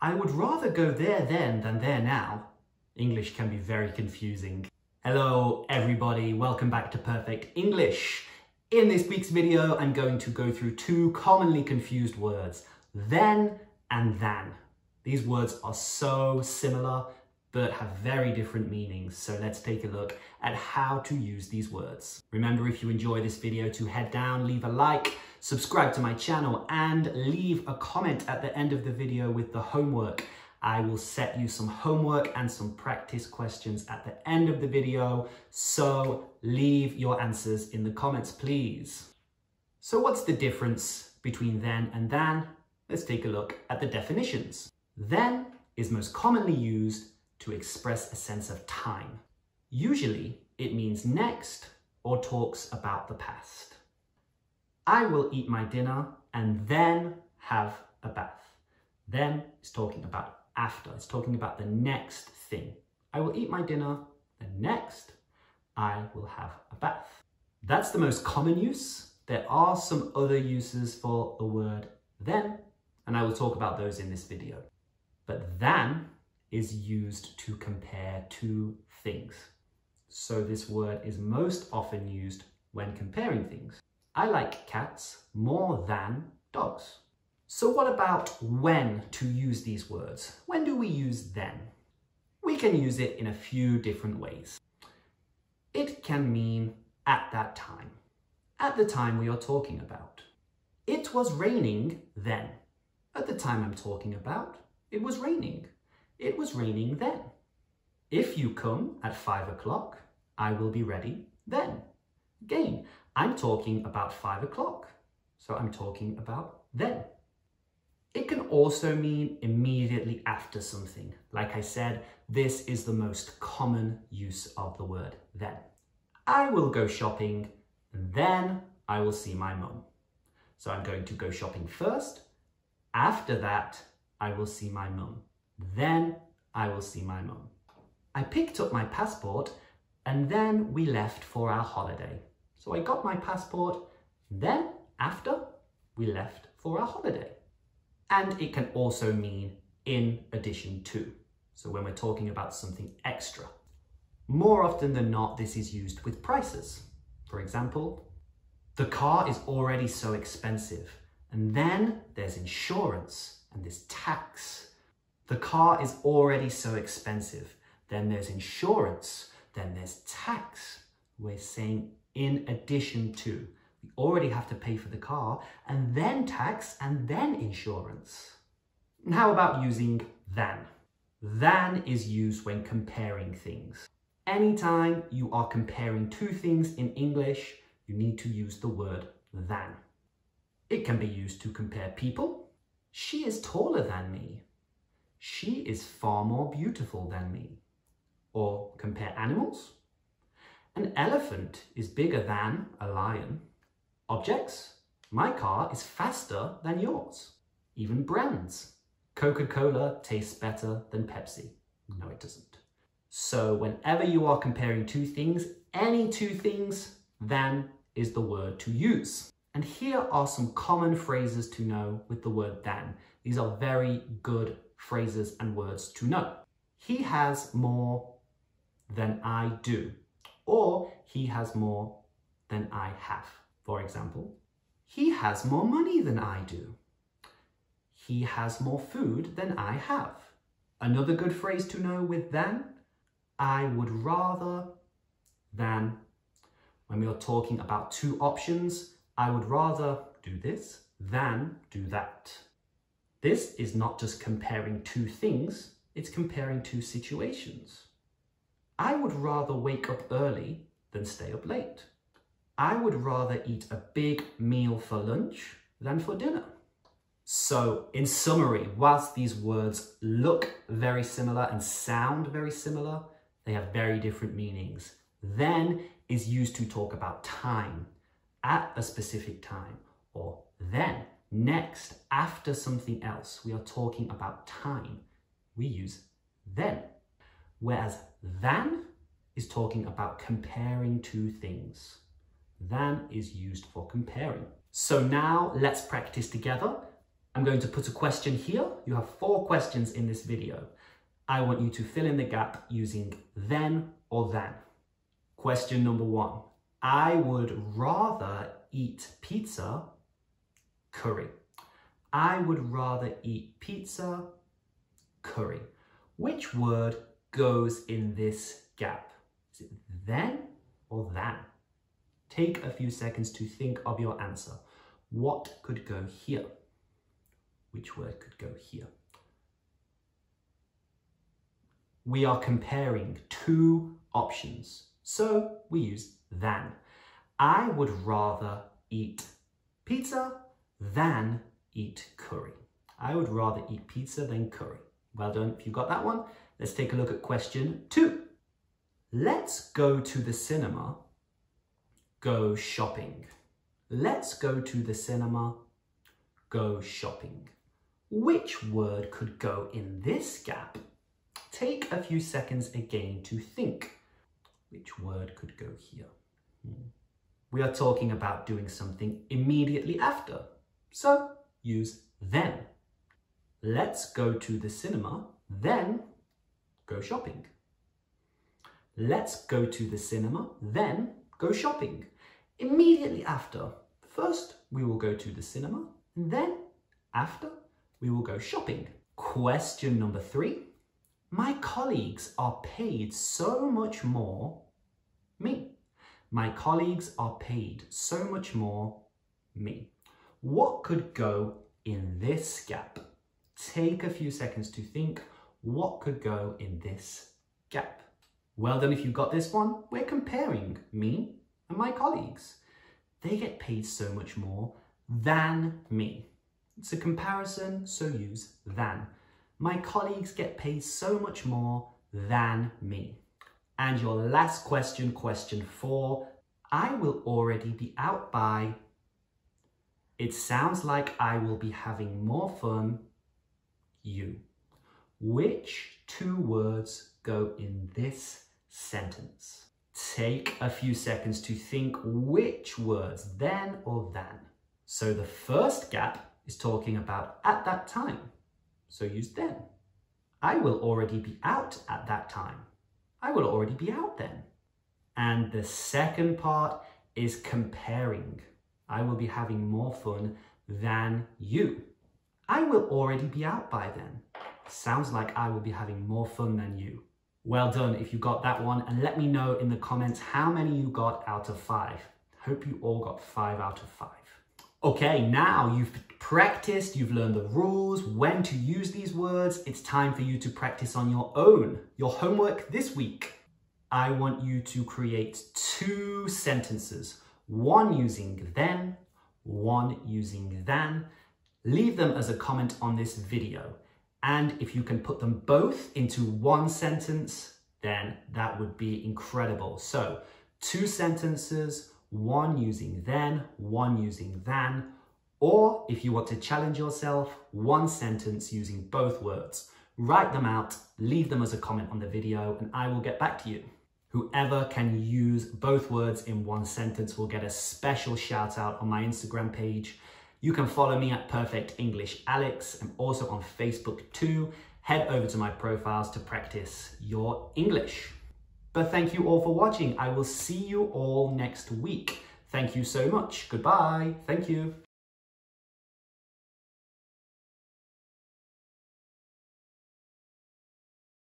I would rather go there then than there now. English can be very confusing. Hello everybody, welcome back to Perfect English. In this week's video, I'm going to go through two commonly confused words, then and than. These words are so similar, but have very different meanings. So let's take a look at how to use these words. Remember, if you enjoy this video, to head down, leave a like, subscribe to my channel, and leave a comment at the end of the video with the homework. I will set you some homework and some practice questions at the end of the video, so leave your answers in the comments, please. So what's the difference between then and than? Let's take a look at the definitions. Then is most commonly used to express a sense of time. Usually, it means next or talks about the past. I will eat my dinner and then have a bath. Then is talking about after. It's talking about the next thing. I will eat my dinner and next I will have a bath. That's the most common use. There are some other uses for the word then, and I will talk about those in this video. But than is used to compare two things. So this word is most often used when comparing things. I like cats more than dogs. So what about when to use these words? When do we use then? We can use it in a few different ways. It can mean at that time. At the time we are talking about. It was raining then. At the time I'm talking about, it was raining. It was raining then. If you come at 5 o'clock, I will be ready then. Again, I'm talking about 5 o'clock, so I'm talking about then. It can also mean immediately after something. Like I said, this is the most common use of the word then. I will go shopping, then I will see my mum. So I'm going to go shopping first. After that, I will see my mum. Then I will see my mum. I picked up my passport and then we left for our holiday. So I got my passport, then after we left for our holiday. And it can also mean in addition to. So when we're talking about something extra. More often than not, this is used with prices. For example, the car is already so expensive. And then there's insurance and there's tax. The car is already so expensive. Then there's insurance. Then there's tax. We're saying in addition to. We already have to pay for the car and then tax and then insurance. And how about using than? Than is used when comparing things. Anytime you are comparing two things in English, you need to use the word than. It can be used to compare people. She is taller than me. She is far more beautiful than me. Or compare animals. An elephant is bigger than a lion. Objects. My car is faster than yours. Even brands. Coca-Cola tastes better than Pepsi. No, it doesn't. So whenever you are comparing two things, any two things, than is the word to use. And here are some common phrases to know with the word than. These are very good phrases and words to know. He has more than I do. Or he has more than I have. For example, he has more money than I do. He has more food than I have. Another good phrase to know with than, I would rather than. When we are talking about two options, I would rather do this than do that. This is not just comparing two things, it's comparing two situations. I would rather wake up early than stay up late. I would rather eat a big meal for lunch than for dinner. So in summary, whilst these words look very similar and sound very similar, they have very different meanings. Then is used to talk about time, at a specific time, or then, next, after something else. We are talking about time. We use then. Whereas than is talking about comparing two things. Than is used for comparing. So now let's practice together. I'm going to put a question here. You have 4 questions in this video. I want you to fill in the gap using then or than. Question number 1. I would rather eat pizza, curry. I would rather eat pizza, curry. Which word goes in this gap? Is it then or than? Take a few seconds to think of your answer. What could go here? Which word could go here? We are comparing 2 options, so we use than. I would rather eat pizza than eat curry. I would rather eat pizza than curry. Well done if you got that one. Let's take a look at question 2. Let's go to the cinema, go shopping. Let's go to the cinema, go shopping. Which word could go in this gap? Take a few seconds again to think. Which word could go here? We are talking about doing something immediately after, so use then. Let's go to the cinema, then go shopping. Let's go to the cinema, then go shopping. Immediately after. First, we will go to the cinema, and then after, we will go shopping. Question number 3. My colleagues are paid so much more, me. My colleagues are paid so much more, me. What could go in this gap? Take a few seconds to think. What could go in this gap? Well done if you got this one. We're comparing me and my colleagues. They get paid so much more than me. It's a comparison, so use than. My colleagues get paid so much more than me. And your last question, question 4. I will already be out by. It sounds like I will be having more fun, you. Which 2 words go in this sentence? Take a few seconds to think which words, then or than. So the first gap is talking about at that time, so use then. I will already be out at that time. I will already be out then. And the second part is comparing. I will be having more fun than you. I will already be out by then. Sounds like I will be having more fun than you. Well done if you got that one, and let me know in the comments how many you got out of 5. Hope you all got 5 out of 5. Okay, now you've practiced, you've learned the rules, when to use these words. It's time for you to practice on your own. Your homework this week. I want you to create 2 sentences. One using then, one using than. Leave them as a comment on this video. And if you can put them both into one sentence, then that would be incredible. So 2 sentences, one using then, one using than, or if you want to challenge yourself, 1 sentence using both words. Write them out, leave them as a comment on the video, and I will get back to you. Whoever can use both words in 1 sentence will get a special shout out on my Instagram page. You can follow me at Perfect English Alex. I'm also on Facebook too. Head over to my profiles to practice your English. But thank you all for watching. I will see you all next week. Thank you so much. Goodbye. Thank you.